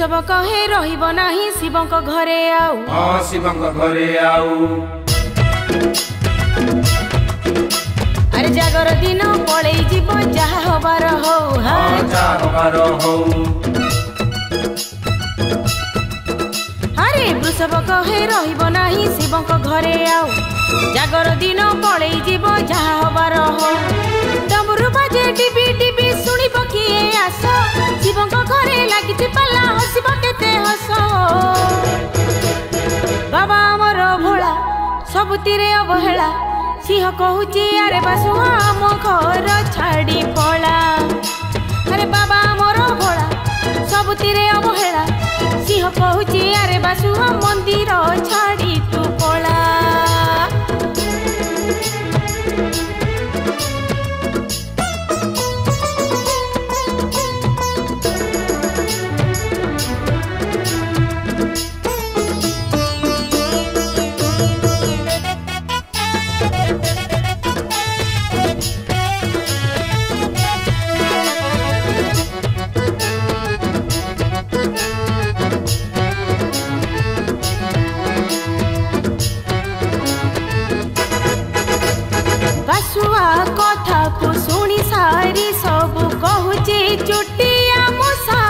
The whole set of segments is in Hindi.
वृषभ कहे रहिब नाही शिवंक घरे आउ। हाँ शिवंक घरे आउ। अरे जागर दिन पड़े जीव जहा हबार हो। हाँ जहा हबार हो। अरे वृषभ कहे रहिब नाही शिवंक घरे आउ। जागर दिन पड़े जीव जहा हबार हो। डमरू बाजे टिबी टिबी शुणिब किए आस। शिवंक घरे लागिछि पाला हसिब केते हस। बाबा अमर भोला सबुतिरे अवहेला। सिंह कहूची अरे बासुआ आम घर छाड़ी पला। अरे बाबा अमर भोला सबुतिरे अवहेला। सिंह कहूची अरे बासुआ मंदिर छाड़ी तू पला। कथा को सुनी सारी सब कहूची चुटिया मूषा।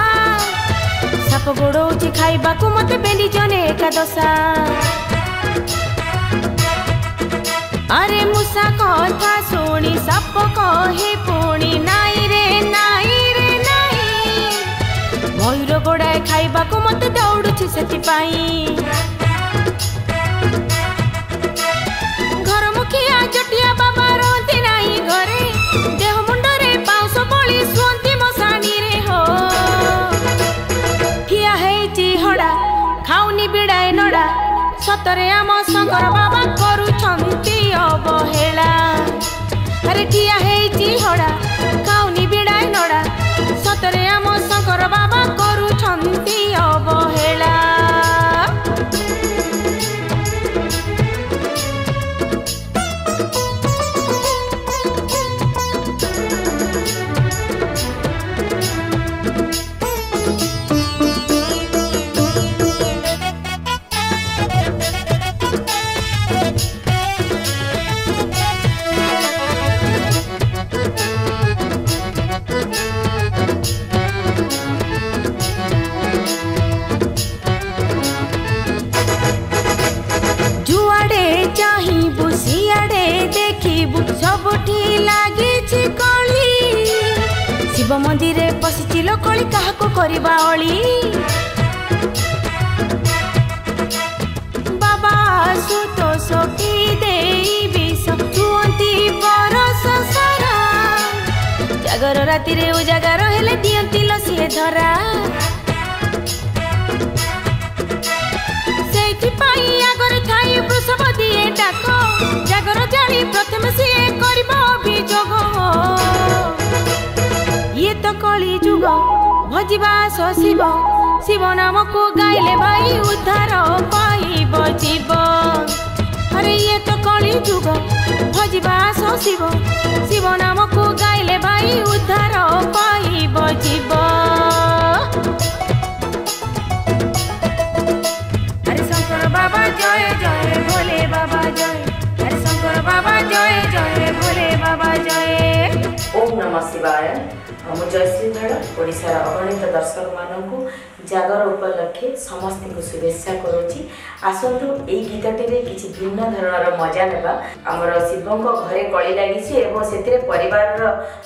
साप गोड़ौची खाइबा को मते बेंडी जने एकादशा। अरे मूषा कथा सुनी साप कहे पुणी नाई रे नाई रे नाई। मयूर गोड़ाए खाइबा को मते दौड़ुची सेथिपाई। घर मुखिया जटिया बाबा रहती नाही घरे। देह मुंडरे पाउस बळी सुंती मसानी रे हो। ठिया हेची हड़ा खाउनी बिड़ाए नड़ा। सतरे आम शंकर बाबा करूछंती अवहेला। अरे ठिया हेची हड़ा खाउनी बिड़ाए नड़ा। सतरे आम शंकर बाबा करूछंती अवहेला। सबुठी लागिछि कली। शिव मंदिर पशिचिल कली काहाको करिबा अली। बाबा सुतोष की देई विष छुअंती बरस सारा। जागर राति रे उजागर हेले दियंती लसिए धरा। सेठी पाई आगर थाई वृषभ दिए डाक। जागर जानी प्रथम सिए करिबा अभियोग। ये तो कली जुग भजिबा शिव। शिव नाम को गाइले भाई उद्धार पाइब जीवन। अरे ये तो कली जुग भजिबा शिव। शिव नाम को गाइले भाई उद्धार पाइब जीवन। अरे शंकर बाबा जय जय भोले बाबा जय। अरे शंकर बाबा जय जय भोले बाबा जय। ओम नमः शिवाय। मु जयश्री धड़ ओडिशार अगणित दर्शक मानू जागर उपलक्षे समस्त को शुभेच्छा करुच्ची। आसतु यही गीतटी किसी भिन्न धरणर मजा नेबा। आमर शिवंक घरे कली लगी से परिवार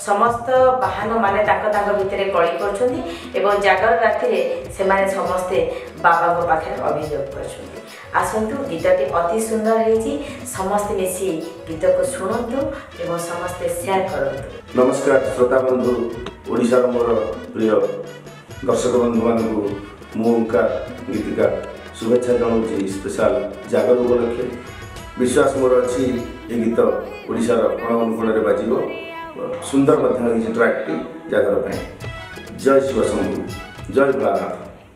समस्त बाहन माने भितर कली कर जागर राति से समस्ते बाबा पाखे अभियोग कर। आसतु गीतटी अति सुंदर है। समस्ते मिसी गीत को शुणु एवं समस्ते शेयर करूँ। नमस्कार श्रोता बंधु ओडिशार मोर प्रिय दर्शक बंधु मानू मुका गीतिका शुभेच्छा जनाऊँ। स्पेशल जागर उपलक्षे विश्वास मोर अच्छी ये गीत ओडिशार अनुकूल में बाजिब। सुंदर ट्रैक जागर। जय शिव शंभु जय भोलानाथ।